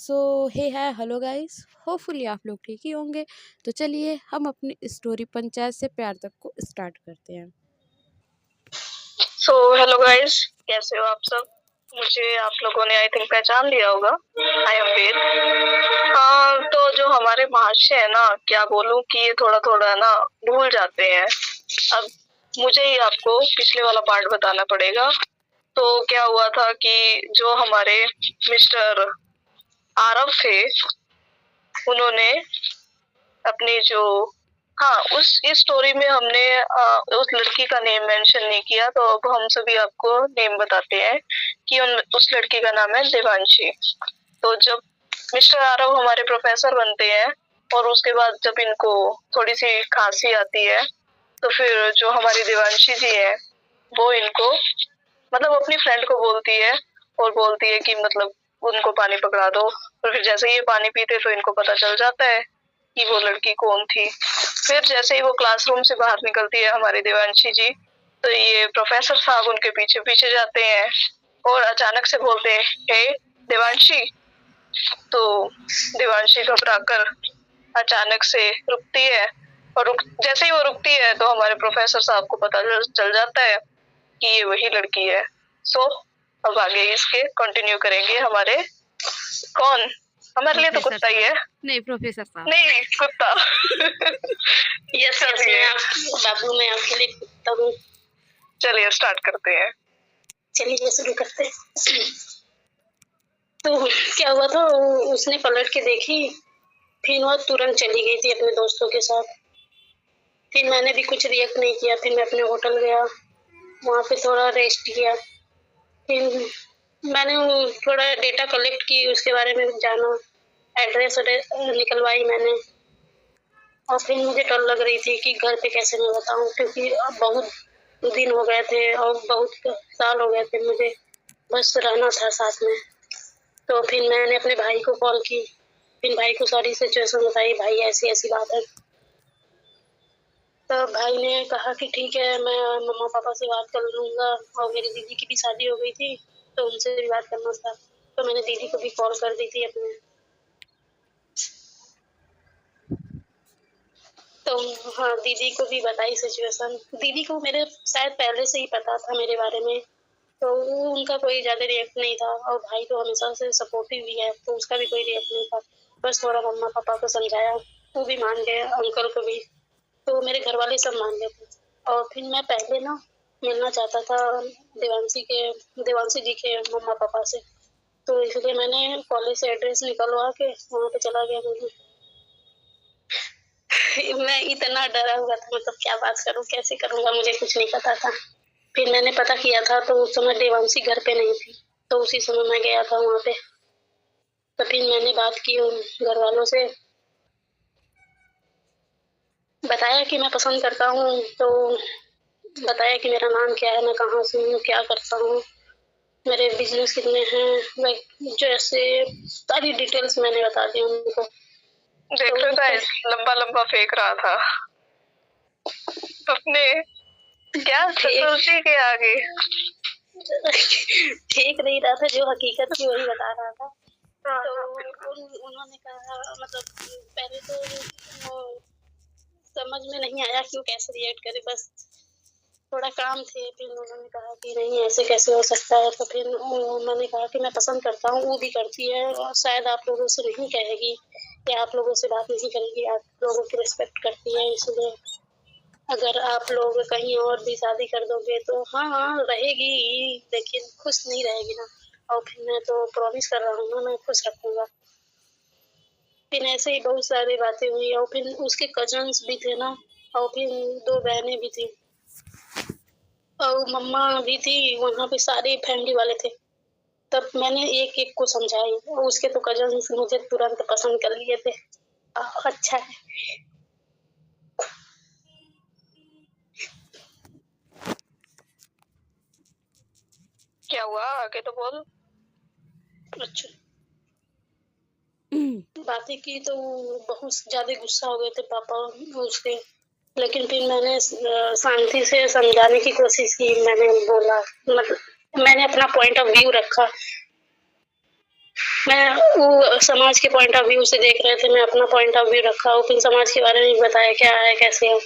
सो हे hi hello guys, hopefully आप लोग ठीक ही होंगे। तो चलिए हम अपनी स्टोरी पंचायत से प्यार तक को स्टार्ट करते हैं। हेलो गाइस, कैसे हो आप सब? मुझे आप लोगों ने आई थिंक पहचान लिया होगा। आई एम वेद। तो जो हमारे महाशय है ना, क्या बोलूं कि ये थोड़ा थोड़ा ना भूल जाते हैं। अब मुझे ही आपको पिछले वाला पार्ट बताना पड़ेगा। तो क्या हुआ था कि जो हमारे मिस्टर आरव थे, उन्होंने अपनी जो उस इस स्टोरी में हमने उस लड़की का नेम मेंशन नहीं किया, तो अब हम सभी आपको नेम बताते हैं कि उस लड़की का नाम है देवांशी। तो जब मिस्टर आरव हमारे प्रोफेसर बनते हैं और उसके बाद जब इनको थोड़ी सी खांसी आती है, तो फिर जो हमारी देवांशी जी है वो इनको मतलब अपनी फ्रेंड को बोलती है और बोलती है कि मतलब उनको पानी पकड़ा दो। और फिर जैसे ये पानी पीते तो इनको पता चल जाता है कि वो लड़की कौन थी। फिर जैसे ही वो क्लासरूम से बाहर निकलती है हमारी देवांशी जी, तो ये प्रोफेसर साहब उनके पीछे पीछे जाते हैं और अचानक से बोलते हैं, हे देवांशी। तो देवांशी घबराकर अचानक से रुकती है और जैसे ही वो रुकती है तो हमारे प्रोफेसर साहब को पता चल जाता है कि ये वही लड़की है। अब आगे इसके कंटिन्यू करेंगे हमारे कौन हमारे लिए तो कुत्ता ही है। नहीं, प्रोफेसर साहब नहीं, कुत्ता। यस बाबू, मैं आपके लिए कुत्ता हूँ। चलिए स्टार्ट करते हैं। चलिए शुरू करते हैं। तो क्या हुआ था, उसने पलट के देखी, फिर वो तुरंत चली गई थी अपने दोस्तों के साथ। फिर मैंने भी कुछ रिएक्ट नहीं किया। फिर मैं अपने होटल गया, वहाँ पे थोड़ा रेस्ट किया। फिर मैंने थोड़ा डेटा कलेक्ट की, उसके बारे में जाना, एड्रेस निकलवाई मैंने। और फिर मुझे डर लग रही थी कि घर पे कैसे मैं बताऊं, क्योंकि अब बहुत दिन हो गए थे और बहुत साल हो गए थे मुझे बस रहना था साथ में। तो फिर मैंने अपने भाई को कॉल की, फिर भाई को सारी सिचुएशन बताई, भाई ऐसी ऐसी बात है। तो भाई ने कहा कि ठीक है, मैं मम्मा पापा से बात कर लूँगा। और मेरी दीदी की भी शादी हो गई थी तो उनसे भी बात करना था। तो मैंने दीदी को भी कॉल कर दी थी अपने। तो हाँ, दीदी को भी बताई सिचुएशन। दीदी को मेरे शायद पहले से ही पता था मेरे बारे में, तो उनका कोई ज़्यादा रिएक्ट नहीं था। और भाई तो हमेशा से सपोर्टिव भी है, तो उसका भी कोई रिएक्ट नहीं था। बस थोड़ा मम्मा पापा को समझाया, वो भी मान गए, अंकल को भी। तो मेरे घर वाले सब मान गए थे। और फिर मैं पहले ना मिलना चाहता था देवांशी जी के मम्मा पापा से। तो इसलिए मैंने कॉलेज से एड्रेस निकलवा के वहाँ पे चला गया। मैं इतना डरा हुआ था, मतलब क्या बात करूँ, कैसे करूँगा, मुझे कुछ नहीं पता था। फिर मैंने पता किया था तो उस समय देवांशी घर पे नहीं थी, तो उसी समय मैं गया था वहाँ पे। तो फिर मैंने बात की उन घर वालों से, बताया कि मैं पसंद करता हूँ। तो बताया कि मेरा नाम क्या है, मैं कहाँ से हूँ, क्या करता हूँ, मेरे बिजनेस कितने हैं, मैं जैसे सारी डिटेल्स मैंने बता दी उनको। देख लो गाइस, लंबा लंबा फेंक रहा था अपने क्या ससुर के आगे। फेंक नहीं रहा था, जो हकीकत थी वही बता रहा था। तो उन्होंने कहा, मतलब पहले तो वो समझ में नहीं आया कि वो कैसे रिएक्ट करे, बस थोड़ा काम थे। फिर उन्होंने कहा कि नहीं ऐसे कैसे हो सकता है। तो फिर मैंने कहा कि मैं पसंद करता हूँ, वो भी करती है, और शायद आप लोगों से नहीं कहेगी या आप लोगों से बात नहीं करेगी, आप लोगों की रिस्पेक्ट करती है। इसलिए अगर आप लोग कहीं और भी शादी कर दोगे तो हाँ रहेगी, लेकिन खुश नहीं रहेगी ना। और फिर मैं तो प्रॉमिस कर रहा हूँ ना, मैं खुश रखूंगा। फिर ऐसे ही बहुत सारी बातें हुई। और फिर उसके कजन्स भी थे ना, और फिर 2 बहनें भी थी और मम्मा भी थी, वहाँ पे सारे फैमिली वाले थे। तब मैंने एक एक को समझाई, उसके तो कजन्स मुझे तुरंत पसंद कर लिए थे। अच्छा है। क्या हुआ आगे तो बोल। अच्छा, बातें की तो बहुत ज्यादा गुस्सा हो गए थे पापा उसके। लेकिन फिर मैंने शांति से समझाने की कोशिश की। मैंने बोला, मतलब मैंने अपना पॉइंट ऑफ व्यू रखा। मैं वो समाज के पॉइंट ऑफ व्यू से देख रहे थे, मैं अपना पॉइंट ऑफ व्यू रखा, और फिर समाज के बारे में बताया क्या है कैसे है,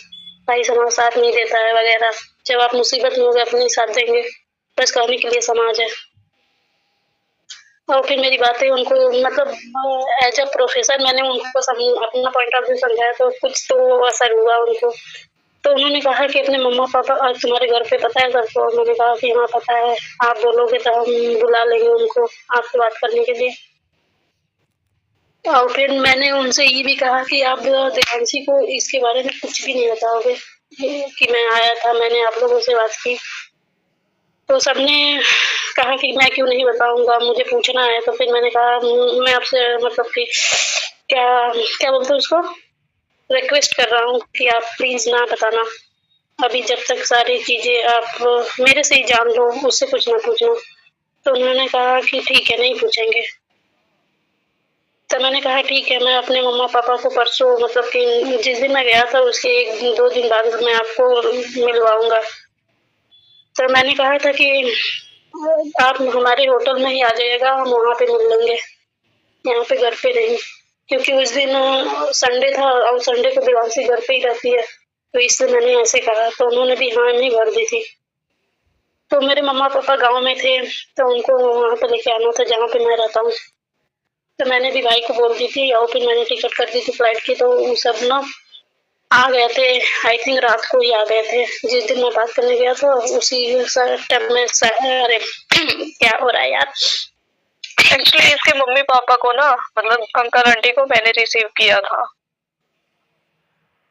भाई समाज साथ नहीं देता है वगैरह। जब आप मुसीबत में होगे अपने साथ देंगे, बस कहने के लिए समाज है। और फिर मेरी बातें उनको मतलब एज अ प्रोफेसर मैंने उनको अपना पॉइंट ऑफ व्यू समझाया, तो कुछ तो असर हुआ उनको। तो उन्होंने कहा कि अपने मम्मा पापा आज तुम्हारे घर पे पता है सबको? मैंने कहा कि हाँ पता है, आप बोलोगे तो हम बुला लेंगे उनको आपसे बात करने के लिए। और फिर मैंने उनसे ये भी कहा कि आप देवांशी को इसके बारे में कुछ भी नहीं बताओगे कि मैं आया था, मैंने आप लोगों से बात की। तो सबने कहा कि मैं क्यों नहीं बताऊंगा, मुझे पूछना है। तो फिर मैंने कहा मैं आपसे मतलब कि क्या क्या बोलते हैं उसको, रिक्वेस्ट कर रहा हूँ कि आप प्लीज ना बताना अभी, जब तक सारी चीजें आप मेरे से ही जान लो, उससे कुछ ना पूछना। तो उन्होंने कहा कि ठीक है नहीं पूछेंगे। तो मैंने कहा ठीक है, मैं अपने मम्मा पापा को परसों मतलब कि जिस दिन मैं गया था उसके 1-2 दिन बाद मैं आपको मिलवाऊंगा। तो मैंने कहा था कि आप हमारे होटल में ही आ जाइएगा, हम वहाँ पे मिल लेंगे, यहाँ पे घर पे नहीं, क्योंकि उस दिन संडे था और संडे को देवांशी घर पे ही रहती है, तो इसलिए मैंने ऐसे कहा। तो उन्होंने भी हाँ नहीं भर दी थी। तो मेरे मम्मा पापा गाँव में थे, तो उनको वहाँ पे लेके आना था जहाँ पे मैं रहता हूँ। तो मैंने भी भाई को बोल दी थी और फिर मैंने टिकट कर दी थी फ्लाइट की। तो वो सब ना आ गए थे, आई थिंक रात को ही आ गए थे जिस दिन मैं बात करने गया था, उसी टाइम में। अरे क्या हो रहा है यार। एक्चुअली इसके मम्मी पापा को ना मतलब अंकल आंटी को मैंने रिसीव किया था,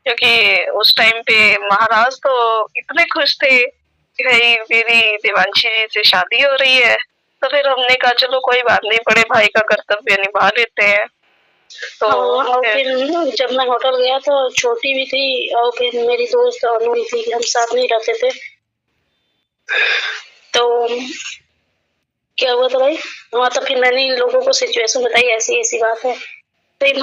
क्योंकि उस टाइम पे महाराज तो इतने खुश थे कि भाई मेरी देवांशी जी से शादी हो रही है। तो फिर हमने कहा चलो कोई बात नहीं, बड़े भाई का कर्तव्य निभा लेते हैं। तो और फिर जब मैं होटल गया तो छोटी भी थी और फिर मेरी दोस्त अनु भी थी, हम साथ में रहते थे। तो क्या हुआ था भाई, हाँ तो फिर मैंने इन लोगों को सिचुएशन बताई, ऐसी ऐसी बात है। फिर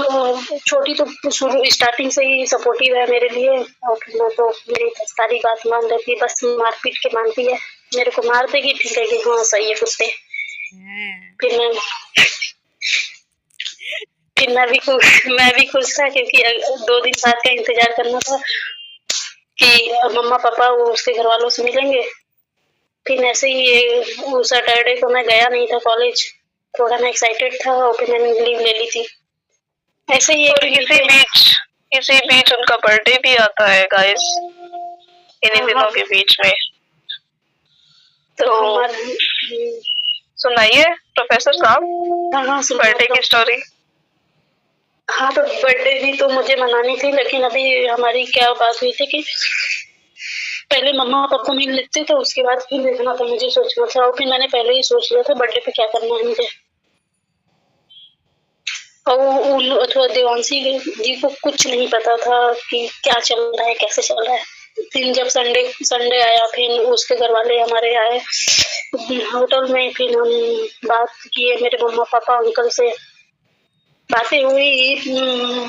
छोटी तो शुरू स्टार्टिंग से ही सपोर्टिव है मेरे लिए, और फिर मैं तो मेरी सारी बात मान लेती है, बस मारपीट के मानती है, मेरे को मार देगी ठीक है कि हाँ सही है कुत्ते। फिर मैं भी खुश था, क्योंकि 2 दिन बाद का इंतजार करना था कि मम्मा पापा वो उसके घर वालों से मिलेंगे। फिर ऐसे ही सैटरडे को मैं गया नहीं था कॉलेज, थोड़ा मैं एक्साइटेड था और फिर मैंने लीव ले ली थी। ऐसे ही इसी बीच उनका बर्थडे भी आता है गाइस, इन्हीं दिनों के बीच में। तो सुनाइए प्रोफेसर साहब बर्थडे की स्टोरी। हाँ तो बर्थडे भी तो मुझे मनानी थी, लेकिन अभी हमारी क्या बात हुई थी कि पहले मम्मा पापा मिल लेते तो उसके बाद फिर देखना था, मुझे सोचना था। और फिर मैंने पहले ही सोच लिया था बर्थडे पे क्या करना है मुझे। और अथवा देवांशी जी को कुछ नहीं पता था कि क्या चल रहा है कैसे चल रहा है। फिर जब संडे आया, फिर उसके घर वाले हमारे आए होटल में, फिर हम बात किए, मेरे मम्मा पापा अंकल से बातें हुई।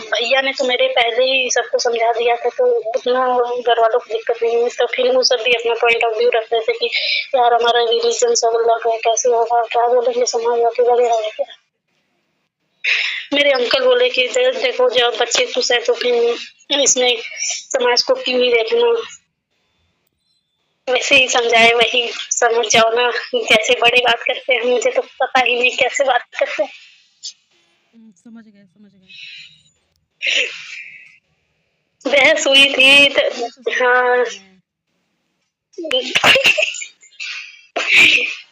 भैया ने तो मेरे पहले ही सबको समझा दिया था, तो उतना घर वालों को दिक्कत नहीं हुई। तो फिर वो सब भी अपना पॉइंट ऑफ व्यू रखते थे कि यार हमारा रिलीजन सब अलग है, कैसे होगा, क्या बोलेंगे समाज वाले वगैरह वगैरह। मेरे अंकल बोले कि देखो जब बच्चे खुश है तो फिर इसमें समाज को क्यों ही देखना, वैसे ही समझाए वही समझ जाओ ना, कैसे बड़े बात करते हैं, मुझे तो पता ही नहीं कैसे बात करते हैं। समझ गए बहस हुई थी तो हाँ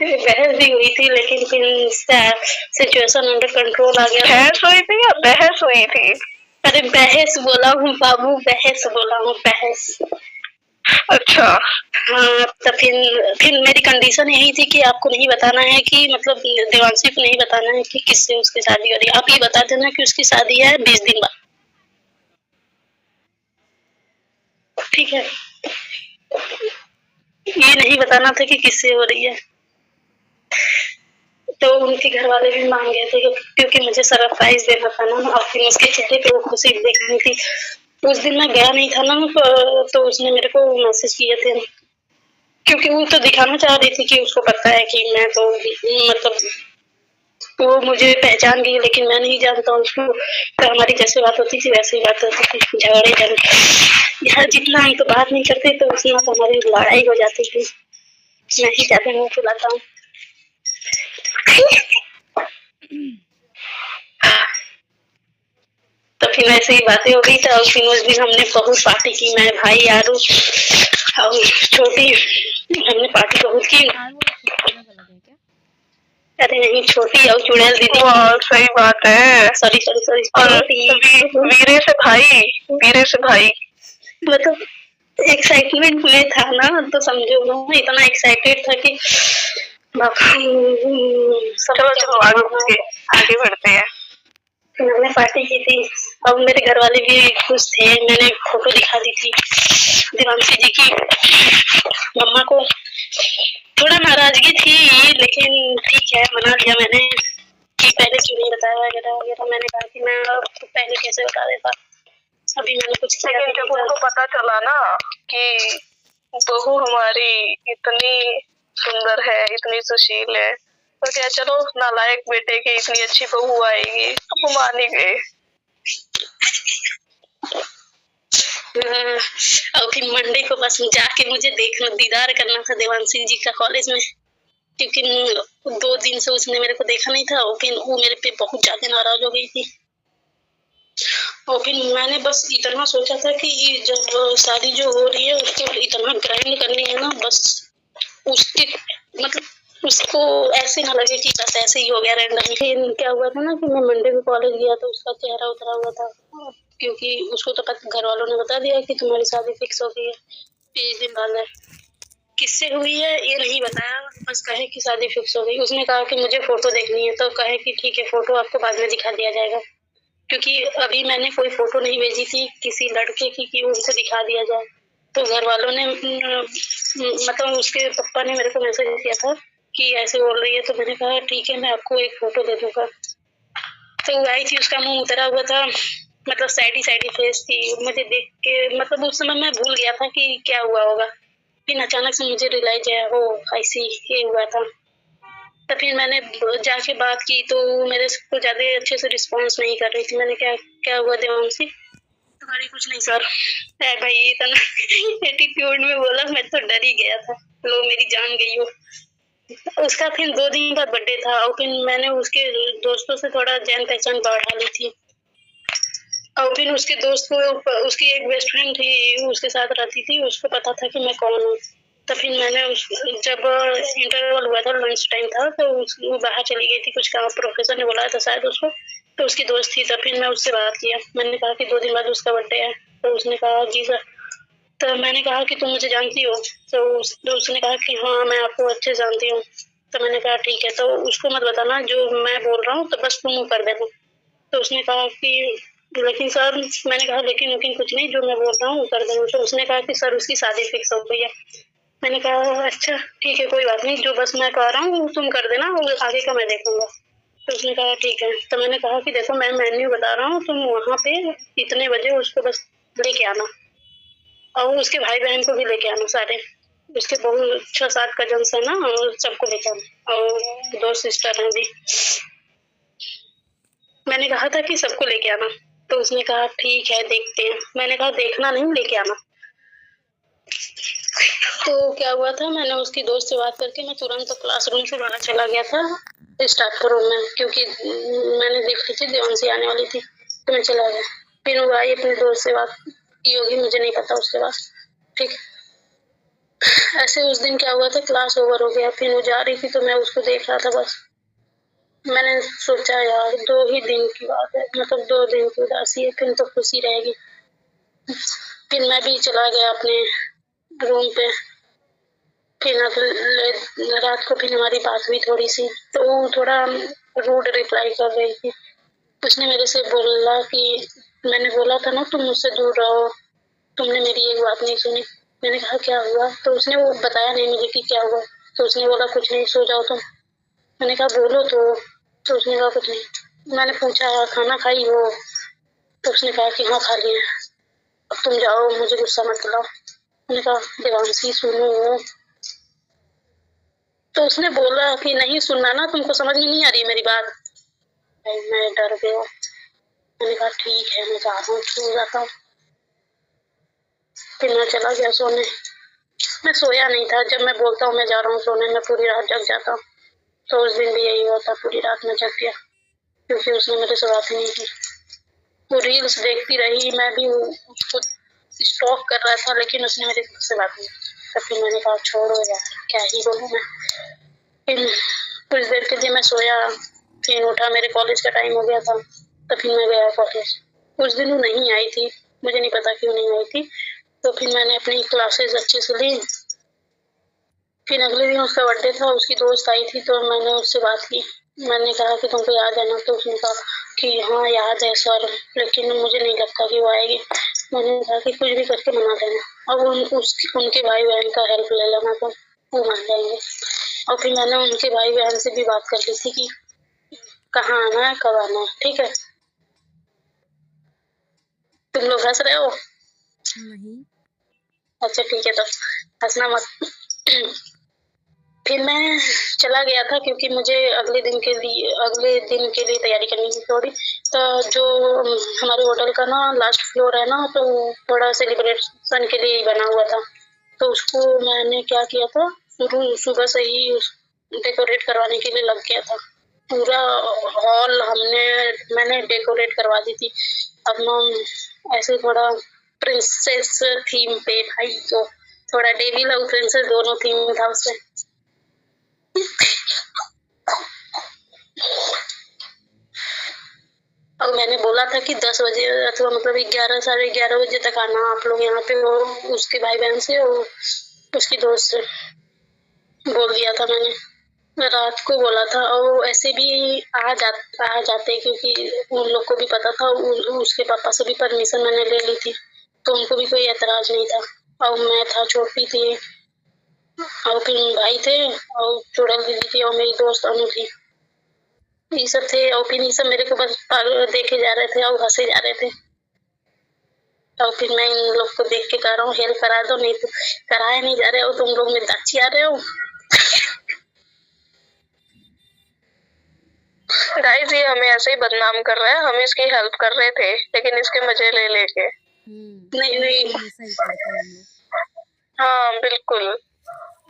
बहस भी हुई थी, लेकिन फिर सिचुएशन अंडर कंट्रोल आ गया। बहस हुई थी या बहस हुई थी? अरे बहस बोला हूँ बाबू, बहस बोला हूँ, बहस। अच्छा हाँ तो फिर मेरी कंडीशन यही थी कि आपको नहीं बताना है कि मतलब देवांशी को नहीं बताना है कि किससे उसकी शादी हो रही है, आप ये बता देना कि उसकी शादी है 20 दिन बाद, ठीक है। ये नहीं बताना था कि किससे हो रही है। तो उनके घर वाले भी मान गए थे क्योंकि मुझे सरप्राइज देना था ना, और फिर उसके चेहरे पे वो खुशी देखनी थी। उस दिन मैं गया नहीं था ना, तो उसने मेरे को मैसेज किए थे, क्योंकि वो तो दिखाना चाह रही थी कि उसको पता है कि मैं तो मतलब तो वो मुझे पहचान गई, लेकिन मैं नहीं जानता उसको। तो हमारी जैसे बात होती थी वैसे ही बात होती थी, झगड़े झगड़े यार, जितना हम तो बात नहीं करते तो उतना तो हमारी लड़ाई हो जाती थी। मैं ही ज्यादा मुँह फुलाता हूँ। तो फिर ऐसे ही बातें हो गई। तो फिर उस दिन हमने बहुत पार्टी की, मैं, भाई, आरू और छोटी, हमने पार्टी बहुत की। अरे नहीं, छोटी और चुड़ैल दीदी। सही बात है। Sorry sorry sorry. और वीरे से भाई मतलब एक्साइटमेंट में था ना, तो समझो ना, इतना एक्साइटेड था कि चलो आगे बढ़ते हैं। मैंने पार्टी की थी। अब मेरे घर वाले भी खुश थे। मैंने फोटो दिखा दी थी देवांशी जी की। मम्मा को थोड़ा नाराजगी थी, लेकिन ठीक है, मना लिया मैंने कि पहले क्यों नहीं बताया वगैरह वगैरह। मैंने कहा कि मैं पहले कैसे बता देता, अभी मैंने कुछ किया। लेकिन जब उनको पता चला ना कि बहू हमारी इतनी सुंदर है, इतनी सुशील है, तो क्या चलो नालायक बेटे की इतनी अच्छी बहू आएगी, तो वो मान ही गए। और फिर मंडे को बस जाके मुझे देखना, दीदार करना था देवांशी जी का कॉलेज में, क्योंकि 2 दिन से उसने मेरे को देखा नहीं था। और फिर वो मेरे पे बहुत ज्यादा नाराज हो गई थी। और फिर मैंने बस इतना सोचा था कि जब शादी जो हो रही है उसको इतना ग्रैंड करनी है ना, बस उसके मतलब उसको ऐसे ना लगे कि बस ऐसे ही हो गया रैंडम। फिर क्या हुआ था ना कि मैं मंडे को कॉलेज गया तो उसका चेहरा उतरा हुआ था, क्योंकि उसको तो घर वालों ने बता दिया कि तुम्हारी शादी फिक्स हो गई है। 20 दिन बाद किससे हुई है ये नहीं बताया, बस कहे कि शादी फिक्स हो गई। उसने कहा कि मुझे फोटो देखनी है, तो कहे कि ठीक है, फोटो आपको बाद में दिखा दिया जाएगा, क्योंकि अभी मैंने कोई फोटो नहीं भेजी थी किसी लड़के की कि उनसे दिखा दिया जाए। तो घर वालों ने मतलब उसके पापा ने मेरे को मैसेज किया था कि ऐसे बोल रही है, तो मैंने कहा ठीक है, मैं आपको एक फोटो दे दूंगा। तो वो आई थी, उसका मुंह उतरा हुआ था, मतलब सैडी फेस थी। मुझे देख के मतलब उस समय मैं भूल गया था कि क्या हुआ होगा। फिर अचानक से मुझे रियलाइज है, हो ऐसी ये हुआ था। तो फिर मैंने जाके बात की तो मेरे को ज्यादा अच्छे से रिस्पॉन्स नहीं कर रही थी। मैंने क्या हुआ देवांशी? तुम्हारी कुछ नहीं सर। भाई इतना एटीट्यूड में बोला, मैं तो डर ही गया था, लो मेरी जान गई हो। उसका फिर 2 दिन बाद बर्थडे था और फिर मैंने उसके दोस्तों से थोड़ा जान पहचान बढ़ा ली थी। और फिर उसके दोस्त को, उसकी एक बेस्ट फ्रेंड थी, उसके साथ रहती थी, उसको पता था कि मैं कौन हूँ। तो फिर मैंने जब इंटरवल हुआ था, लंच टाइम था, तो वो बाहर चली गई थी, कुछ काम प्रोफेसर ने बुलाया था शायद उसको, तो उसकी दोस्त थी। तब फिर मैं उससे बात किया, मैंने कहा कि 2 दिन बाद उसका बर्थडे है। तो उसने कहा जी सर। तो मैंने कहा कि तुम मुझे जानती हो? तो उसने कहा कि हाँ मैं आपको अच्छे से जानती हूँ। तो मैंने कहा ठीक है, तो उसको मत बताना जो मैं बोल रहा हूँ, तो बस तुम कर देना। तो उसने कहा कि लेकिन सर, मैंने कहा लेकिन कुछ नहीं, जो मैं बोल रहा हूँ कर देना। तो उसने कहा कि सर उसकी शादी फिक्स हो गई है। मैंने कहा अच्छा ठीक है, कोई बात नहीं, जो बस मैं कह रहा हूँ तुम कर देना, और आगे का मैं देखूंगा। तो उसने कहा ठीक है। तो मैंने कहा कि देखो मैं मेन्यू बता रहा हूँ, तुम वहाँ पे इतने बजे उसको बस लेके आना, और उसके भाई बहन को भी लेके आना, सारे उसके बहुत 6-7 कजन्स है ना, और सबको लेके आना, और 2 सिस्टर हैं भी। मैंने कहा था कि सबको लेके आना। तो उसने कहा ठीक है देखते हैं। मैंने कहा देखना नहीं, लेके आना। तो क्या हुआ था, मैंने उसकी दोस्त से बात करके मैं तुरंत क्लासरूम से बाहर चला गया था स्टाफ रूम में, क्योंकि मैंने देखी थी देवांशी आने वाली थी, तो मैं चला गया। फिर वो आई, अपने दोस्त से बात की होगी, मुझे नहीं पता उसके बाद। ठीक, ऐसे उस दिन क्या हुआ था, क्लास ओवर हो गया, फिर वो जा रही थी तो मैं उसको देख रहा था बस। मैंने सोचा यार 2 ही दिन की बात है, मतलब 2 दिन की उदासी है, फिर तो खुशी रहेगी। फिर मैं भी चला गया अपने रूम पे। फिर रात को फिर हमारी बात हुई थोड़ी सी, तो वो थोड़ा रूड रिप्लाई कर रही थी। उसने मेरे से बोला कि मैंने बोला था ना तुम मुझसे दूर रहो, तुमने मेरी एक बात नहीं सुनी। मैंने कहा क्या हुआ? तो उसने वो बताया नहीं मुझे कि क्या हुआ। तो उसने बोला कुछ नहीं, सो जाओ तुम। मैंने कहा बोलो तो उसने कहा कुछ नहीं। मैंने पूछा खाना खाई हो? तो उसने कहा कि हाँ खा लिया। अब तुम जाओ, मुझे गुस्सा मत दिलाओ। मैंने कहा देवांशी सुनो। तो उसने बोला कि नहीं सुनना ना, तुमको समझ में नहीं आ रही मेरी बात। भाई मैं डर गया। मैंने कहा ठीक है मैं जा रहा हूँ, सो जाता हूँ। फिर मैं चला गया सोने। मैं सोया नहीं था। जब मैं बोलता हूँ मैं जा रहा हूँ सोने, मैं पूरी रात जग जाता हूँ। तो उस दिन भी यही हुआ था, पूरी रात में जग गया क्योंकि उसने मेरे से बात नहीं की। वो रील्स देखती रही, मैं भी उसको स्टॉक कर रहा था, लेकिन उसने मेरे से बात नहीं की। तो फिर मैंने कहा छोड़ो यार, क्या ही बोलूं मैं। फिर कुछ देर के लिए मैं सोया, फिर उठा, मेरे कॉलेज का टाइम हो गया था। तो फिर मैं गया कॉलेज। उस दिन वो नहीं आई थी, मुझे नहीं पता क्यों नहीं आई थी। तो फिर मैंने अपनी क्लासेस अच्छे से ली। फिर अगले दिन उसका बर्थडे था, उसकी दोस्त आई थी, तो मैंने उससे बात की। मैंने कहा कि तुमको याद है ना? तो उसने कहा कि हाँ याद है सर, लेकिन मुझे नहीं लगता कि वो आएगी। मैंने कहा कि कुछ भी करके मना देना, अब उनके भाई बहन का हेल्प ले लेना, तो वो मान जाएंगे। और फिर मैंने उनके भाई बहन से भी बात कर ली थी कि कहाँ आना है, कब आना है, ठीक है। तुम लोग हंस रहे हो? नहीं। अच्छा ठीक है, तो हंसना मत। फिर मैं चला गया था क्योंकि मुझे अगले दिन के लिए तैयारी करनी थी थोड़ी। तो जो हमारे होटल का ना लास्ट फ्लोर है ना, तो थोड़ा सेलिब्रेशन के लिए ही बना हुआ था। तो उसको मैंने क्या किया था, सुबह से ही डेकोरेट करवाने के लिए लग गया था। पूरा हॉल मैंने डेकोरेट करवा दी थी। अब ना ऐसे थोड़ा प्रिंसेस थीम पे, भाई जो थोड़ा डेविल और प्रिंसेस दोनों थीम था उसमें। और मैंने बोला था कि 10 बजे अथवा मतलब 11 साढ़े 11 बजे तक आना आप लोग यहाँ पे। वो उसके भाई बहन से और उसकी दोस्त से बोल दिया था मैंने। मैं रात को बोला था, और ऐसे भी आ जाते क्योंकि उन लोग को भी पता था। उसके पापा से भी परमिशन मैंने ले ली थी, तो उनको भी कोई एतराज नहीं था। और मैं था, छोटी थी, और फिर भाई थे, और चुड़ैल दीदी थी, और मेरी दोस्त अनु थी। ये सब थे, और फिर ये सब मेरे को बस देखे जा रहे थे और हंसे जा रहे थे। और फिर मैं इन लोग को देख के कह रहा हूँ हेल्प करा दो, नहीं तो कराए नहीं जा रहे हो तुम लोग, मेरे दाची आ रहे हो। गाइस ये हमें ऐसे ही बदनाम कर रहा है, हम इसकी हेल्प कर रहे थे लेकिन इसके मजे ले लेके। नहीं हमेशा ही करते हैं हम लोग। हाँ बिल्कुल,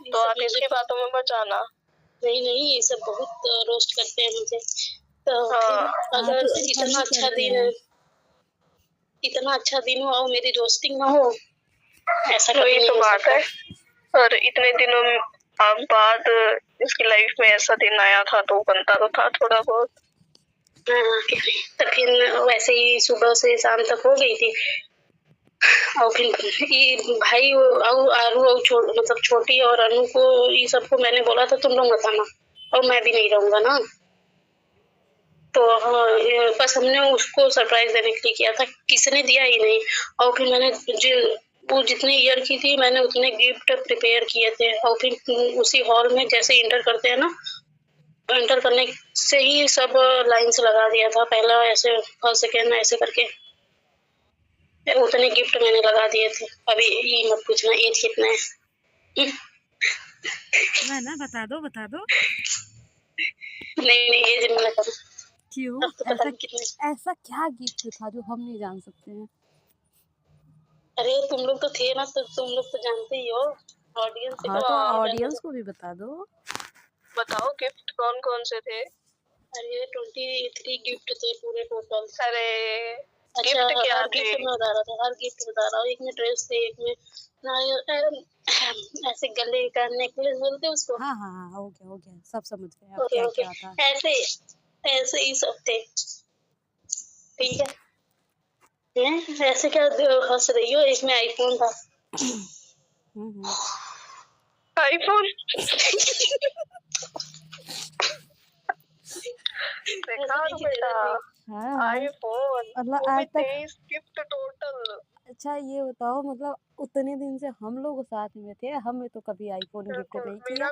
तो आप इसकी बातों में मत आना। नहीं ये सब बहुत रोस्ट करते हैं मुझे। तो हाँ। अगर तो सिर्फ हम ही इतना अच्छा दिन हो और मेरी रोस्टिंग ना हो, ऐसा कभी वही नहीं तो हो बात सकता। है। और इतने दिनों बाद इसकी लाइफ में ऐसा दिन आया था, तो बनता तो था थोड़ा बहुत। हाँ, तो फिर वैसे ही सुबह से शाम तक हो गई थी। और फिर ये भाई और आरू और मतलब छोटी और अनु को, ये सबको मैंने बोला था तुम लोग मत आना, और मैं भी नहीं रहूंगा ना। तो बस हमने उसको सरप्राइज देने के लिए किया था, किसने दिया ही नहीं। और फिर मैंने वो जितने ईयर की थी मैंने उतने गिफ्ट प्रिपेयर किए थे। और फिर उसी हॉल में जैसे इंटर करते हैं ना, इंटर करने से ही सब लाइन से लगा दिया था, पहला ऐसे फर्स्ट सेकेंड ऐसे करके उतने गिफ्ट मैंने लगा दिए थे। अभी ये मत पूछना एज कितना है। ना बता दो। नहीं एज नहीं बता। क्यों? ऐसा क्या गिफ्ट था जो हम नहीं जान सकते हैं? अरे तुम लोग तो थे ना, तो तुम लोग तो जानते ही हो। ऑडियंस हाँ, तो ऑडियंस को भी बता दो। बताओ गिफ्ट कौन कौन से थे? अरे 23 गिफ्ट थे पूरे टोटल। अरे अच्छा, गिफ्ट क्या हर थे? गिफ्ट में बता रहा था, हर गिफ्ट बता रहा हूँ। एक में ड्रेस थे, एक में ऐसे गले का नेकलेस बोलते उसको। हाँ, हो गया, सब समझ गए अब ओके क्या था। ऐसे ही सब थे, ठीक है। ऐसे क्या हंस रही हो? एक में आईफोन था। आईफोन देखा तो बेटा, आईफोन मतलब वो भी आज तक 23 गिफ्ट टोटल। अच्छा ये बताओ, मतलब उतने दिन से हम लोग साथ में थे, हमें तो कभी आईफोन गिफ्ट नहीं किया।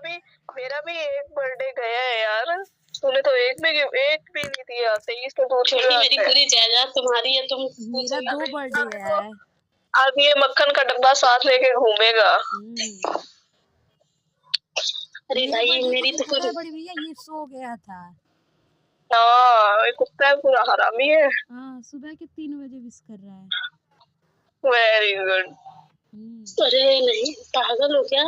मेरा भी एक बर्थडे गया है यार, तूने तो एक भी नहीं दिया। 23 तो दूसरी बात है। मेरी पूरी जायदाद तुम्हारी है, तुम मेरा 2 बर्थडे गया है। अब ये मक्खन का डब्बा साथ लेके घूमेगा। अरे भाई मेरी तो पता है बड़ी भैया, ये सो गया था। हाँ, ये कुत्ता है, पूरा हरामी है। हाँ, सुबह के 3 बजे विश कर रहा है। Very good. अरे नहीं, पागल हो क्या?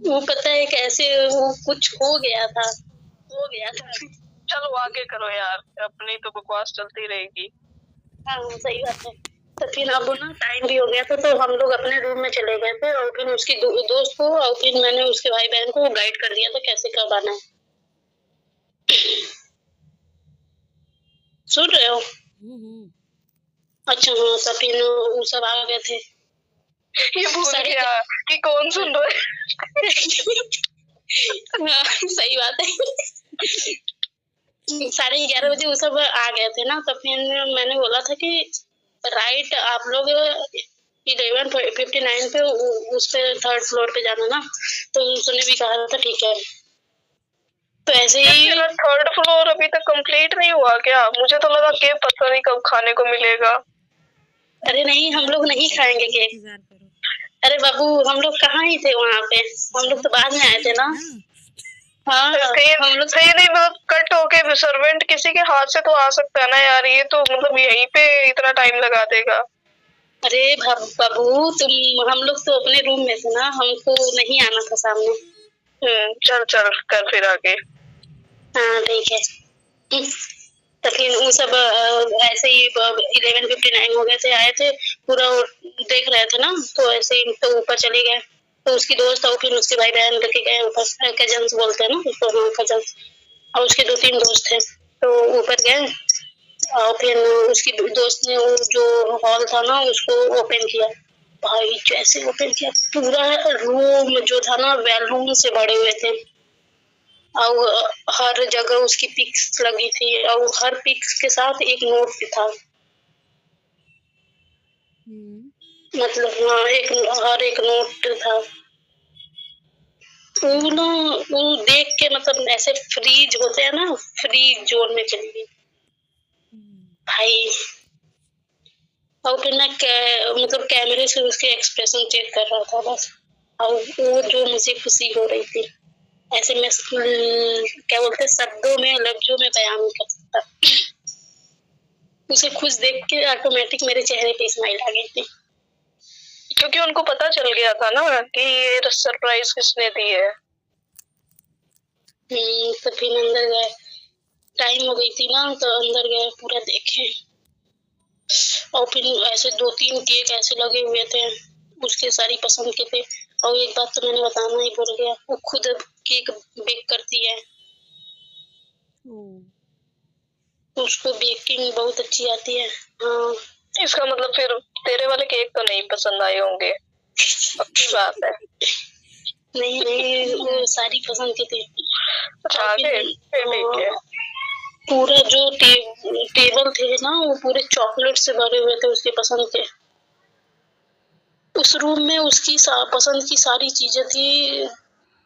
वो पता है कैसे वो कुछ हो गया था। चलो आगे करो यार, अपनी तो बकवास चलती रहेगी। हाँ सही बात है। तो फिर अब ना टाइम भी हो गया था, तो हम लोग अपने रूम में चले गए थे, और फिर उसकी दोस्त को, और फिर मैंने उसके भाई बहन को गाइड कर दिया था कैसे कब आना है। सुन रहे हो? अच्छा हाँ, तो फिर वो सब आ गए थे। ये भूल गया कि कौन सुन रहा है। हाँ सही बात है। 11:30 बजे वो सब आ गए थे ना, तो फिर मैंने बोला था कि राइट आप लोग 11:59 पे उस पे 3rd फ्लोर पे जाना ना, तो उसने भी कहा था ठीक है। तो ऐसे ही 3rd फ्लोर अभी तक कंप्लीट नहीं हुआ क्या? मुझे तो लगा केक पता नहीं कब खाने को मिलेगा। अरे नहीं, हम लोग नहीं खाएंगे केक। अरे बाबू, हम लोग कहाँ ही थे वहाँ पे, हम लोग तो बाद में आए थे ना। हाँ हम लोग सही नहीं, मतलब कट होके सर्वेंट किसी के हाथ से तो आ सकता है ना यार, ये तो मतलब यहीं पे इतना टाइम लगा देगा। अरे बाबू तुम, हम लोग तो अपने रूम में थे ना, हमको नहीं आना था सामने। चल चल कर फिर आगे। हाँ ठीक है। तो फिर वो सब ऐसे ही 11:59 हो गए थे, आए थे, पूरा देख रहे थे ना, तो ऐसे ही तो ऊपर चले गए। तो उसकी दोस्त और फिर उसके भाई बहन लेके गए ऊपर, कजन्स बोलते हैं ना उसको, हाँ कजन्स, और उसके 2-3 दोस्त थे, तो ऊपर गए। और फिर उसकी दोस्त ने वो जो हॉल था ना उसको ओपन किया। भाई जैसे ओपन किया, पूरा रूम जो था ना बैलून से भरे हुए थे, और हर जगह उसकी पिक्स लगी थी, और हर पिक्स के साथ एक नोट भी था। मतलब हाँ, हर एक नोट था। वो ना, वो देख के मतलब ऐसे फ्रीज होते हैं ना, फ्रीज जोन में चली गई भाई। और फिर ना मतलब कैमरे से उसके एक्सप्रेशन चेक कर रहा था बस, और वो जो मुझे खुशी हो रही थी, ऐसे मैं क्या बोलते शब्दों में लफ्जों में बयान नहीं कर सकता। उसे खुश देख के ऑटोमेटिक मेरे चेहरे पे स्माइल आ गई थी, क्योंकि उनको पता चल गया था ना कि ये सरप्राइज किसने दी है। तो फिर अंदर गए, टाइम हो गई थी ना, तो अंदर गए, पूरा देखे, और फिर ऐसे 2-3 केक ऐसे लगे हुए थे, उसके सारी पसंद के थे। और एक बात तो मैंने बताना ही भूल गया, वो खुद केक बेक करती है, उसको बेकिंग बहुत अच्छी आती है। हाँ इसका मतलब फिर तेरे वाले केक तो नहीं पसंद आए होंगे, पक्की बात है। नहीं नहीं, वो सारी पसंद की थी। अच्छा ठीक है। पूरा जो टेबल थे ना, वो पूरे चॉकलेट से भरे हुए थे उसके पसंद के। उस रूम में उसकी पसंद की सारी चीजें थी।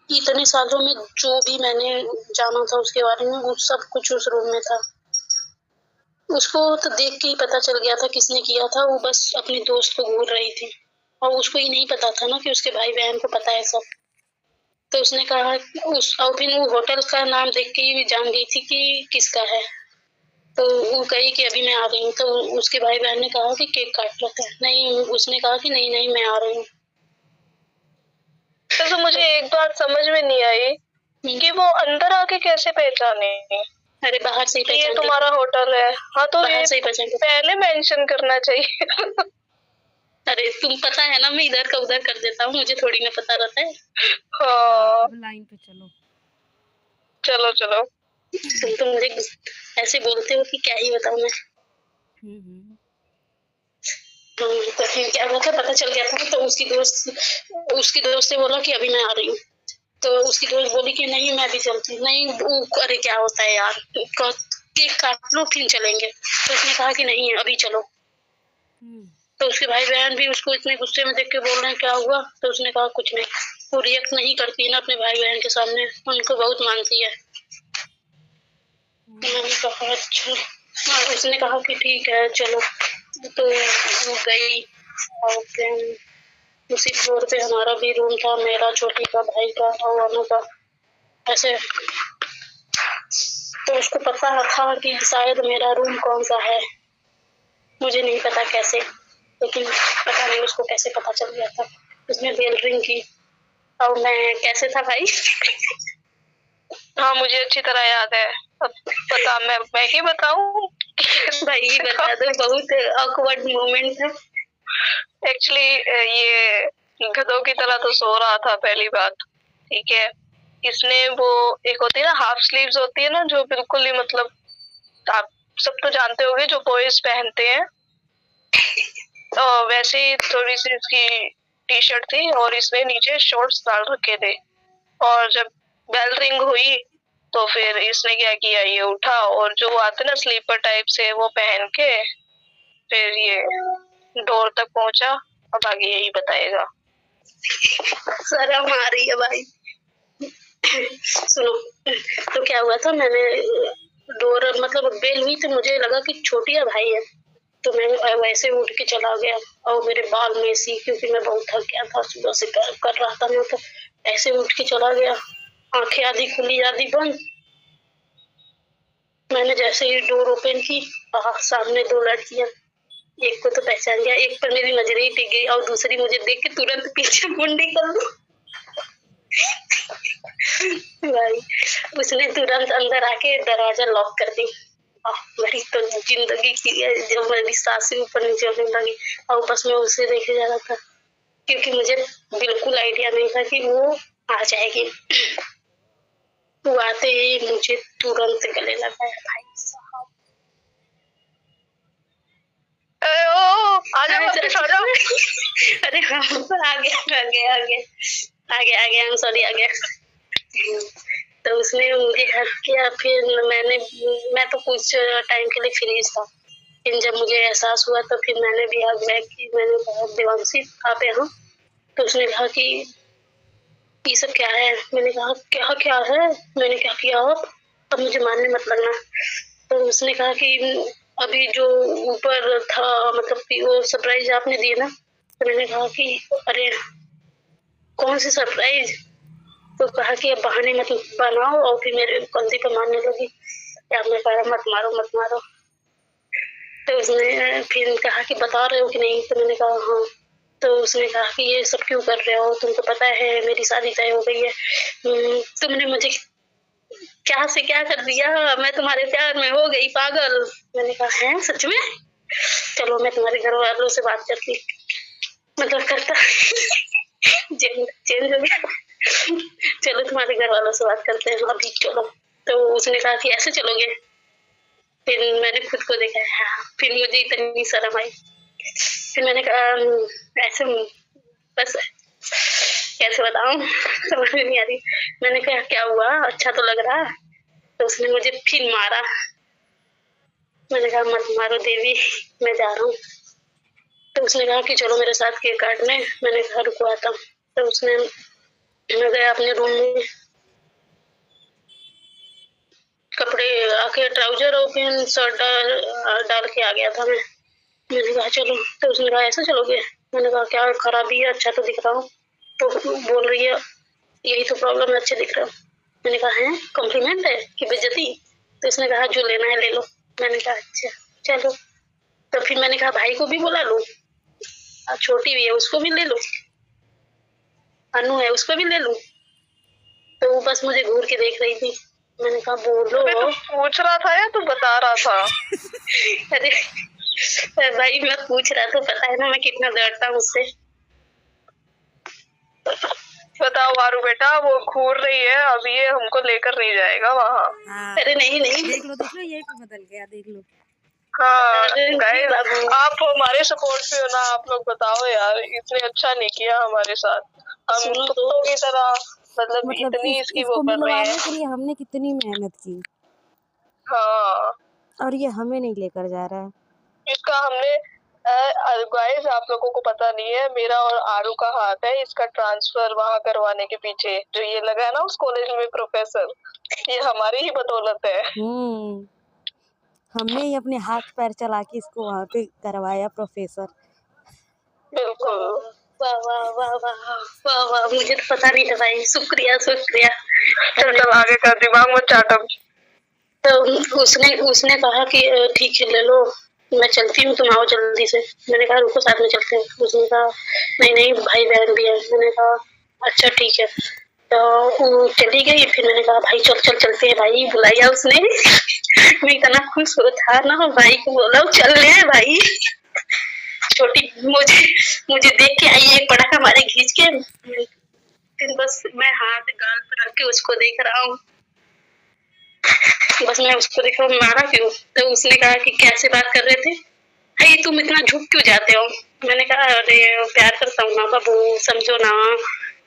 इतने सालों में जो भी मैंने जाना था उसके बारे में, वो सब कुछ उस रूम में था। उसको तो देख के ही पता चल गया था किसने किया था, वो बस अपनी दोस्त को घूर रही थी, और उसको ही नहीं पता था ना कि उसके भाई बहन को पता है सब। तो उसने कहा और फिर वो होटल का नाम देख के ही जान गई थी कि किसका है। तो वो कही कि अभी मैं आ रही हूँ, तो उसके भाई बहन ने कहा कि केक काट लेते हैं। नहीं, उसने कहा कि नहीं नहीं मैं आ रही हूँ। तो मुझे एक बात समझ में नहीं आई कि वो अंदर आके कैसे पहचाने। अरे बाहर से ही पहचान, ये तुम्हारा होटल है। हाँ तो बाहर से ही पहचान पहले मेंशन करना चाहिए। अरे तुम पता है ना, मैं इधर का उधर कर देता हूँ, मुझे थोड़ी ना पता रहता है। हाँ लाइन पे चलो चलो चलो। तुम मुझे ऐसे बोलते हो कि क्या ही बताऊँ मैं। तो फिर क्या हुआ था, पता चल गया था, तो उसकी दोस्त से बोला कि अभी मैं आ रही हूँ। तो उसकी दोस्त बोली कि नहीं मैं भी चलती हूँ। नहीं अरे क्या होता है यार, केक काट लो फिर चलेंगे। तो उसने कहा कि नहीं अभी चलो। तो उसके भाई बहन भी उसको इतने गुस्से में देख के बोल रहे हैं क्या हुआ, तो उसने कहा कुछ नहीं। वो रिएक्ट नहीं करती ना अपने भाई बहन के सामने, उनको बहुत मानती है। मैंने कहा अच्छा, उसने कहा कि ठीक है चलो। तो वो गई, और फिर उसी फ्लोर पे हमारा भी रूम था, मेरा, छोटी का, भाई का और अनु का। ऐसे तो उसको पता था कि शायद मेरा रूम कौन सा है, मुझे नहीं पता कैसे, लेकिन पता नहीं उसको कैसे पता चल गया था। उसने बेल रिंग की और मैं कैसे था भाई? हाँ मुझे अच्छी तरह याद है। अब बता, मैं ही बताऊं? भाई बता दो, बहुत ऑकवर्ड मोमेंट था। एक्चुअली ये गधों की तरह तो सो रहा था पहली बात, ठीक है। इसने वो एक होती है ना हाफ स्लीव्स होती है ना, जो बिल्कुल ही मतलब आप सब तो जानते होंगे जो बॉयज पहनते हैं, तो वैसे ही थोड़ी सी इसकी टी शर्ट थी और इसने नीचे शॉर्ट्स डाल रखे थे। और जब बेल रिंग हुई तो फिर इसने क्या किया, ये उठा और जो आते ना स्लीपर टाइप से वो पहन के फिर ये डोर तक पहुंचा। अब आगे यही बताएगा। शर्म आ रही है भाई। सुनो, तो क्या हुआ था, मैंने डोर मतलब बेल हुई तो मुझे लगा कि छोटिया भाई है, तो मैं वैसे उठ के चला गया और मेरे बाल में सी, क्योंकि मैं बहुत थक गया था सुबह से कर रहा था मैं, तो ऐसे उठ के चला गया, आंखें आधी खुली आधी बंद। मैंने जैसे ही डोर ओपन की, सामने दो लड़कियां, एक को तो पहचान गया, एक पर मेरी नजर ही टिक गई और दूसरी मुझे देख के तुरंत पीछे मुंडी कर दी। भाई उसने तुरंत अंदर आके दरवाजा लॉक कर दी। मेरी तो जिंदगी की जब मेरी सांसें ऊपर नीचे होने लगी और बस मैं उसे देखे जा रहा था, क्योंकि मुझे बिल्कुल आइडिया नहीं था कि वो आ जाएगी। वो आते ही मुझे तुरंत गले लगाया भाई साहब। अरे हाँ, आ गया आई एम सॉरी, आ गया। तो उसने मुझे हक किया, फिर मैं तो कुछ टाइम के लिए फ्रीज था, लेकिन जब मुझे एहसास हुआ तो फिर मैंने भी हक बैक की। मैंने कहा देवांशी आप यहाँ? तो उसने कहा कि ये सब क्या है। मैंने कहा क्या क्या है, मैंने क्या किया आप, अब मुझे मारने मत लगना। तो उसने कहा कि अभी जो ऊपर था मतलब कि वो सरप्राइज आपने दिए ना। तो मैंने कहा कि अरे कौन सी सरप्राइज? तो कहा कि अब बहाने मत बनाओ, और फिर मेरे कंधे पे मारने लगी। यार मैं कहा मत मारो। तो उसने फिर कहा कि बता रहे हो कि नहीं? तो मैंने कहा हाँ। तो उसने कहा कि ये सब क्यों कर रहे हो, तुमको पता है मेरी शादी तय हो गई है, तुमने मुझे क्या से क्या कर दिया, मैं तुम्हारे प्यार में हो गई पागल। मैंने कहा है सच में? चलो मैं तुम्हारे घर वालों से बात करती, मतलब करता। चेंज हो गया। चलो तुम्हारे घर वालों से बात करते हैं अभी, चलो। तो उसने कहा कि ऐसे चलोगे? फिर मैंने खुद को देखा, हाँ। फिर मुझे इतनी शर्म आई, फिर मैंने कहा ऐसे बस कैसे बताऊं, समझ में नहीं आ रही। मैंने कहा क्या हुआ, अच्छा तो लग रहा। तो उसने मुझे फिर मारा। मैंने कहा मत मारो देवी, मैं जा रहा हूँ। तो उसने कहा कि चलो मेरे साथ केक काटने। मैंने कहा रुको आता हूँ। तो उसने मैं गया अपने रूम में, कपड़े आके ट्राउजर और फिर शर्ट डाल के आ गया था मैं। मैंने कहा चलो। तो उसने कहा ऐसे चलोगे? मैंने कहा क्या खराबी है, अच्छा तो दिख रहा हूँ। तो बोल रही है यही तो प्रॉब्लम है, अच्छे दिख रहा हूँ। मैंने कहा है कॉम्प्लीमेंट है कि बेइज्जती? तो उसने कहा जो लेना है ले लो। मैंने कहा अच्छा चलो। तो फिर मैंने कहा भाई को भी बुला लो, छोटी भी है उसको भी ले लो, अनु है उसको भी ले लूं। तो वो बस मुझे घूर के देख रही थी। मैंने कहा बोलो। तो पूछ रहा था या तू बता रहा था? अरे भाई मैं पूछ रहा था, पता है ना मैं कितना डरता हूँ उससे। बताओ वारू बेटा, वो घूर रही है, अब ये हमको लेकर नहीं जाएगा वहाँ। अरे नहीं देख लो ये बदल गया, देख लो। हाँ गाइस, आप हमारे सपोर्ट पे हो ना, आप लोग बताओ यार, इसने अच्छा नहीं किया हमारे साथ। हम कुत्तों की तरह मतलब इतनी इसकी वो कर रहे हैं। के लिए हमने कितनी मेहनत की, हाँ, और ये हमें नहीं लेकर जा रहा है। इसका हमने गाइस आप लोगों को पता नहीं है, मेरा और आरू का हाथ है इसका ट्रांसफर वहाँ करवाने के पीछे। जो ये लगा है ना उस कॉलेज में प्रोफेसर, ये हमारी ही बदौलत है। हमने ही अपने हाथ पैर चला के इसको वहाँ पे करवाया प्रोफेसर। बिल्कुल। वाह वाह वाह वाह वाह वाह, मुझे तो पता नहीं था भाई। शुक्रिया शुक्रिया। चल आगे कर, दिमाग मत चाट अब। तो उसने उसने कहा कि ठीक है ले लो, मैं चलती हूँ, तुम आओ जल्दी से। मैंने कहा रुको साथ में चलते हैं। उसने कहा नहीं नहीं भाई बहन भी है। मैंने कहा अच्छा ठीक है। तो वो चली गई। फिर मैंने कहा भाई चल चल चलते हैं भाई, बुलाया उसने। मैं इतना खुश हो था ना, भाई को बोला चल रहे भाई। छोटी मुझे मुझे देख के आई, एक पटाखा मारे खींच के। फिर बस मैं हाथ गाल पर रख के उसको देख रहा हूँ। बस मैं उसको देख रहा हूँ, मारा क्यों? तो उसने कहा कि कैसे बात कर रहे थे, भाई तुम इतना झुक क्यों जाते हो? मैंने कहा अरे प्यार करता हूँ ना बाबू, समझो ना।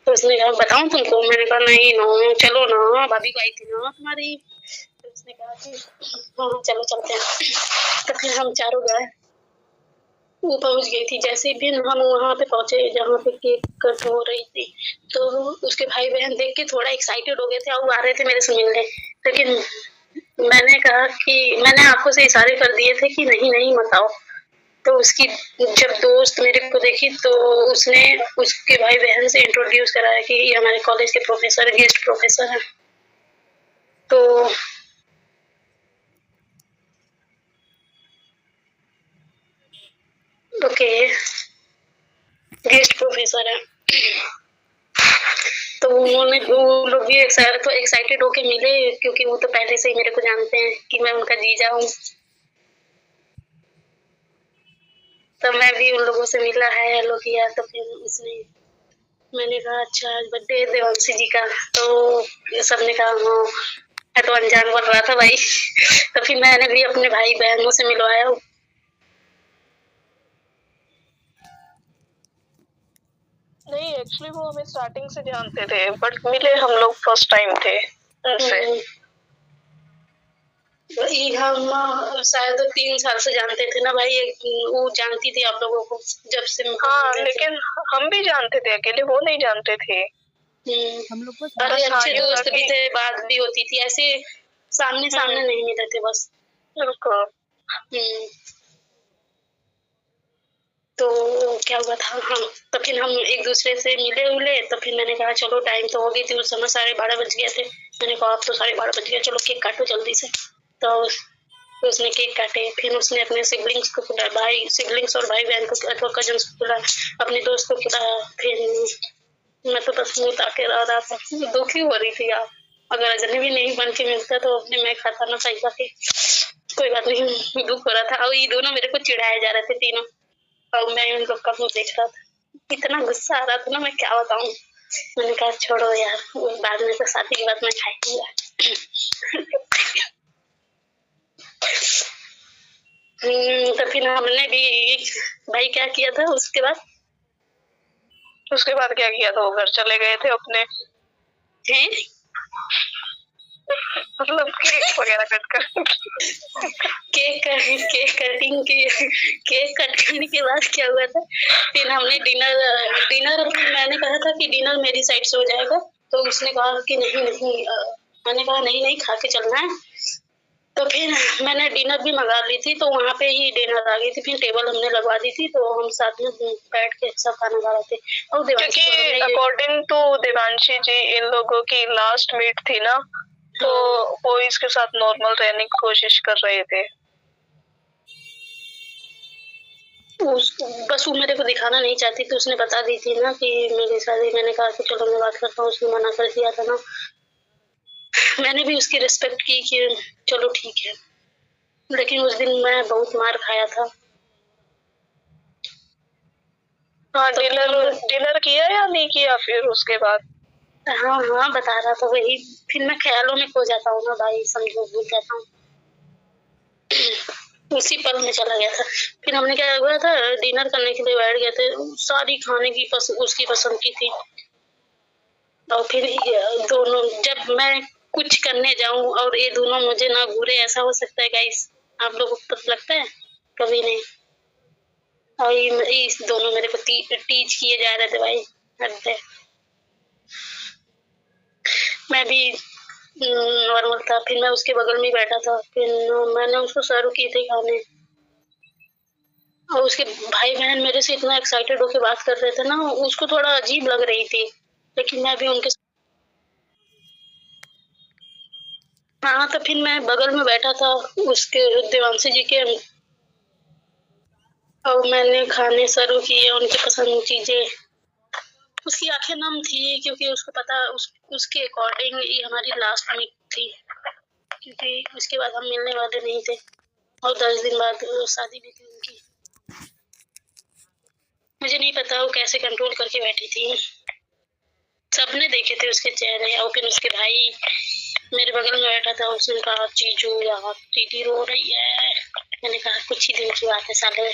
तो उसने कहा बताऊं तुमको? मैंने कहा नहीं ना, चलो ना, भाभी को आई थी ना तुम्हारी। तो उसने कहा कि हाँ चलो चलते हैं। तो फिर हम चारों गए। वो पहुंच गई थी। जैसे भी हम वहां पे पहुंचे जहाँ पे केक कट हो रही थी, तो उसके भाई बहन देख के थोड़ा एक्साइटेड हो गए थे और वो आ रहे थे मेरे से मिलने। लेकिन मैंने कहा कि मैंने आंखों से इशारे कर दिए थे कि नहीं नहीं मत आओ। तो उसकी जब दोस्त मेरे को देखी तो उसने उसके भाई बहन से इंट्रोड्यूस कराया कि ये हमारे कॉलेज के प्रोफेसर, गेस्ट प्रोफेसर हैं। तो ओके, गेस्ट प्रोफेसर है। तो उन्होंने वो लोग भी तो एक्साइटेड होके मिले, क्योंकि वो तो पहले से ही मेरे को जानते हैं कि मैं उनका जीजा हूँ। तो मैं भी उन लोगों से मिला है, हेलो किया। तो फिर उसने मैंने कहा अच्छा आज बर्थडे है देवांशी जी का। तो सबने कहा हाँ। मैं तो अनजान बोल रहा था भाई। तो फिर मैंने भी अपने भाई बहनों से मिलवाया। नहीं एक्चुअली वो हमें स्टार्टिंग से जानते थे, बट मिले हम लोग फर्स्ट टाइम थे उनसे। हम शायद 3 साल से जानते थे ना भाई। वो जानती थी आप लोगों को जब से। हाँ लेकिन हम भी जानते थे, अकेले वो नहीं जानते थे। हम लोग बस अरे अच्छे हाँ, दोस्त भी थे, बात भी होती थी, ऐसे सामने सामने नहीं मिलते थे बस। बिल्कुल। तो क्या हुआ था, हाँ तो फिर हम एक दूसरे से मिले उले। तो फिर मैंने कहा चलो टाइम तो हो गई थी उस समय, 12:30 बज गए थे। मैंने कहा अब तो 12:30 बज गए, चलो केक काटो जल्दी से। तो उसने केक काटे। फिर उसने अपने सिबलिंग्स को बुलाया, भाई सिबलिंग्स और भाई बहन को अथवा कजन्स को बुलाया, अपने दोस्त को बुलाया। फिर मैं तो बस मुँह ताके रह रहा था, दुखी हो रही थी यार। अगर अजनबी नहीं बन के मिलता तो अपने मैं खाता ना सही के। कोई बात नहीं, दुख हो रहा था। और ये दोनों मेरे को चिढ़ाए जा रहे थे तीनों, और मैं उन लोग का मुँह देख रहा था। इतना गुस्सा आ रहा था ना, मैं क्या बताऊं। मैंने कहा छोड़ो यार, बाद में तो शादी के बाद मैं खाऊंगा। तो फिर हमने भी भाई क्या किया था उसके बाद क्या किया था, वो घर चले गए थे अपने। हैं? मतलब केक वगैरह कट कर केक कटिंग की। केक कट करने के बाद क्या हुआ था, फिर हमने डिनर मैंने कहा था कि डिनर मेरी साइड से हो जाएगा। तो उसने कहा कि नहीं नहीं, मैंने कहा नहीं नहीं खा के चलना है। तो फिर मैंने डिनर भी मंगा ली थी, तो वहाँ पे ही डिनर आ गई थी। फिर टेबल हमने लगवा दी थी, तो हम साथ में बैठ के सब खाना खा रहे थे। और क्योंकि अकॉर्डिंग टू देवांशी जी इन लोगों की लास्ट मीट थी ना, तो वो इसके साथ नॉर्मल रहने की कोशिश कर रहे थे। बस वो मेरे को दिखाना नहीं चाहती थी, उसने बता दी थी ना कि मेरी शादी। मैंने कहा कि चलो मैं बात करता हूँ, उसने मना कर दिया था ना। मैंने भी उसकी रिस्पेक्ट की कि चलो ठीक है। लेकिन उस दिन मैं बहुत मार खाया था। हाँ, डिनर किया या नहीं किया फिर उसके बाद? हाँ हाँ बता रहा था वही। फिर मैं ख्यालों में खो जाता हूँ ना भाई, समझो भूल जाता हूँ। उसी पल में चला गया था। फिर हमने क्या हुआ था, डिनर करने के लिए बैठ गए थे। सारी खाने की उसकी पसंद की थी। और फिर दोनों, जब मैं कुछ करने जाऊं और ये दोनों मुझे ना घूरे, ऐसा हो सकता है गाइस? आप लोगों को पता लगता है? कभी नहीं। और ये दोनों मेरे को टीच किए जा रहे थे भाई, हद है। मैं भी नॉर्मल था। फिर मैं उसके बगल में बैठा था। फिर मैंने उसको सर्व की थी खाने। और उसके भाई बहन मेरे से इतना एक्साइटेड होकर बात कर रहे थे ना, उसको थोड़ा अजीब लग रही थी। लेकिन मैं भी उनके हाँ, तो फिर मैं बगल में बैठा था उसके देवांशी जी के, और मैंने खाने सर्व किए उनकी पसंद की चीजें। उसकी आंखें नम थी क्योंकि उसको पता उसके अकॉर्डिंग ये हमारी लास्ट मीट थी, क्योंकि उसके बाद हम मिलने वाले नहीं थे और 10 दिन बाद शादी भी थी उनकी। मुझे नहीं पता वो कैसे कंट्रोल करके बैठी थी। सबने देखे थे उसके चेहरे, और फिर उसके भाई मेरे बगल में बैठा था, उसने कहा जीजू यार दीदी रो रही है। मैंने कहा कुछ ही दिन की बात है साले।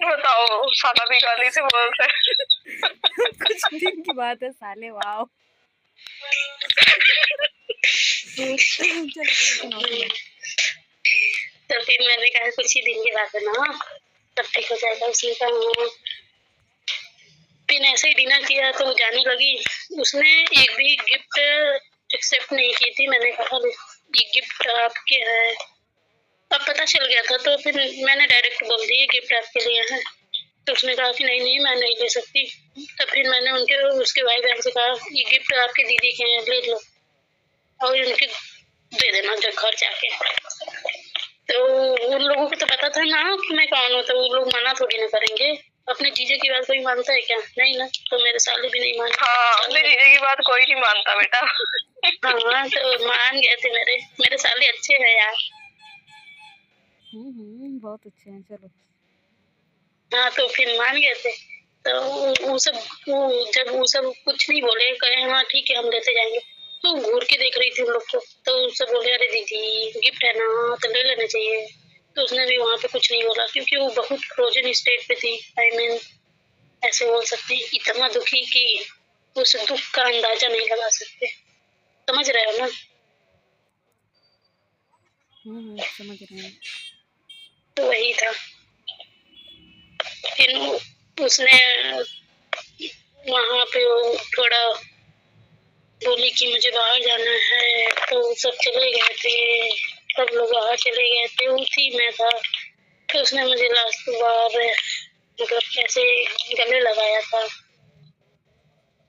बताओ, साला भी गाली से बोलते कुछ दिन की बात है साले, वाओ। तो फिर मैंने कहा कुछ ही दिन की बात है ना, तब ठीक हो जाएगा। उसने कहा फिर ऐसे ही डिनर किया तो जाने लगी। उसने एक भी गिफ्ट एक्सेप्ट नहीं की थी। मैंने कहा ये गिफ्ट आपके है, अब पता चल गया था तो फिर मैंने डायरेक्ट बोल दी गिफ्ट आपके लिए है। तो उसने कहा कि नहीं नहीं मैं नहीं ले सकती। तो फिर मैंने उसके भाई बहन से कहा ये गिफ्ट आपके दीदी के हैं, ले लो और उनके दे देना जब घर जाके। तो उन लोगों को तो पता था ना कि मैं कौन हूँ, तो वो लोग मना थोड़ी ना करेंगे। अपने जीजे की बात कोई मानता है क्या? नहीं ना। तो मेरे साले भी नहीं मानते। हाँ, अपने जीजे की बात कोई नहीं मानता बेटा। हाँ, तो मान गए थे मेरे साले अच्छे हैं यार। बहुत अच्छे हैं, चलो। हाँ, तो फिर मान गए थे। तो जब वो सब कुछ नहीं बोले, कहे हाँ ठीक है हम लेते जाएंगे, तो घूर के देख रही थी उन लोग को। तो सब बोले अरे दीदी गिफ्ट है ना तो ले लेना चाहिए। तो उसने भी वहाँ पे कुछ नहीं बोला, क्योंकि वो बहुत फ्रोजन स्टेट पे थी। आई मीन ऐसे बोल सकते हैं इतना दुखी कि उस दुख का अंदाजा नहीं लगा सकते। समझ रहे हो ना? समझ रहे हैं। तो वही था। फिर उसने वहाँ पे थोड़ा बोली कि मुझे बाहर जाना है, तो सब चले गए थे। सब लोग बाहर चले गए थे, उसी में था। तो उसने मुझे लास्ट बार मतलब ऐसे गले लगाया था,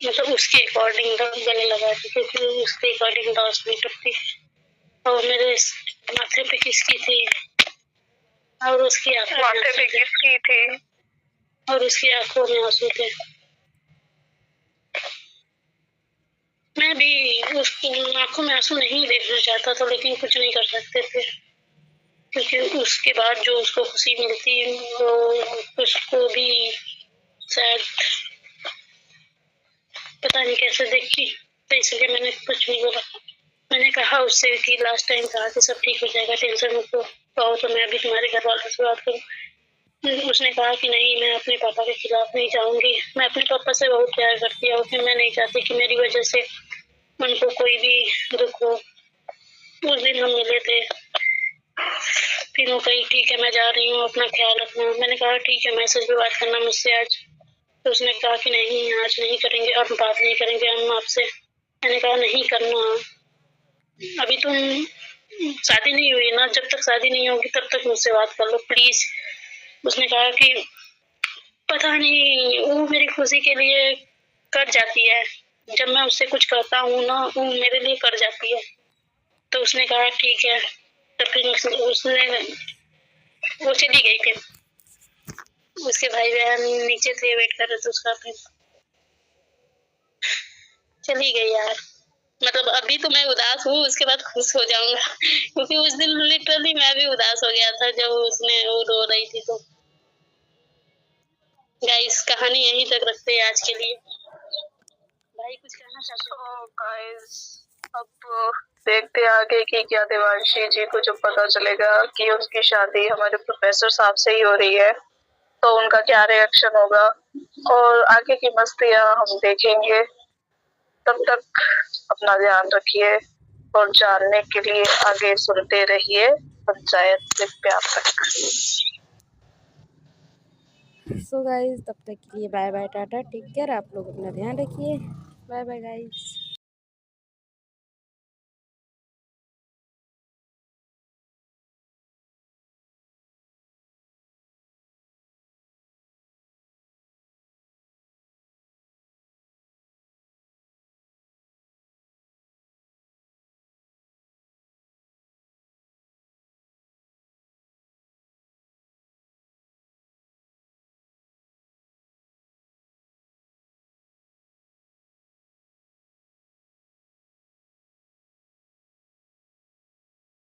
मतलब उसके अकॉर्डिंग गले लगाया था, क्योंकि उसके अकॉर्डिंग लास्ट मीटअप थी। और मेरे माथे पे किसकी थी, और उसकी माथे पे किसकी थी, और उसकी आंखों में आंसू थे। मैं भी उसकी आंखों में आंसू नहीं देखना चाहता था, लेकिन कुछ नहीं कर सकते थे, क्योंकि उसके बाद जो उसको खुशी मिलती वो उसको भी शायद पता नहीं कैसे देखी। तो इसलिए मैंने कुछ नहीं बोला। मैंने कहा उससे कि लास्ट टाइम कहा कि सब ठीक हो जाएगा, टेंशन मत लो, कहो तो मैं अभी तुम्हारे घर वालों से बात करूँ। उसने कहा कि नहीं मैं अपने पापा के खिलाफ नहीं जाऊंगी। मैं अपने पापा से बहुत प्यार करती हूँ, फिर मैं नहीं चाहती कि मेरी वजह से उनको कोई भी दुख हो। उस दिन हम मिले थे, फिर वो कही ठीक है मैं जा रही हूँ, अपना ख्याल रखना। मैंने कहा ठीक है मैसेज पे बात करना मुझसे आज। तो उसने कहा कि नहीं आज नहीं करेंगे, अब बात नहीं करेंगे हम आपसे। मैंने कहा नहीं करना, अभी तुम शादी नहीं हुई ना, जब तक शादी नहीं होगी तब तक मुझसे बात कर लो प्लीज। उसने कहा कि पता नहीं वो मेरी खुशी के लिए कर जाती है, जब मैं उससे कुछ कहता हूँ ना वो मेरे लिए कर जाती है। तो उसने कहा ठीक है। तो फिर उसने वो चली गई। फिर उसके भाई बहन नीचे थे वेट कर रहे थे उसका, फिर चली गई यार। मतलब अभी तो मैं उदास हूँ, उसके बाद खुश हो जाऊंगा क्योंकि उस दिन लिटरली मैं भी उदास हो गया था जब उसने वो रो रही थी। तो गाइस कहानी यहीं तक रखते हैं आज के लिए। भाई कुछ कहना चाहते हो? गाइस अब देखते हैं आगे की क्या देवांशी जी को जब पता चलेगा कि उनकी शादी हमारे प्रोफेसर साहब से ही हो रही है, तो उनका क्या रिएक्शन होगा, और आगे की मस्तियां हम देखेंगे। तब तक अपना ध्यान रखिए और जानने के लिए आगे सुनते रहिए पंचायत से प्यार तक। सो गाइस तब तक के लिए बाय बाय, टाटा, टेक केयर। आप लोग अपना ध्यान रखिए। Bye bye guys.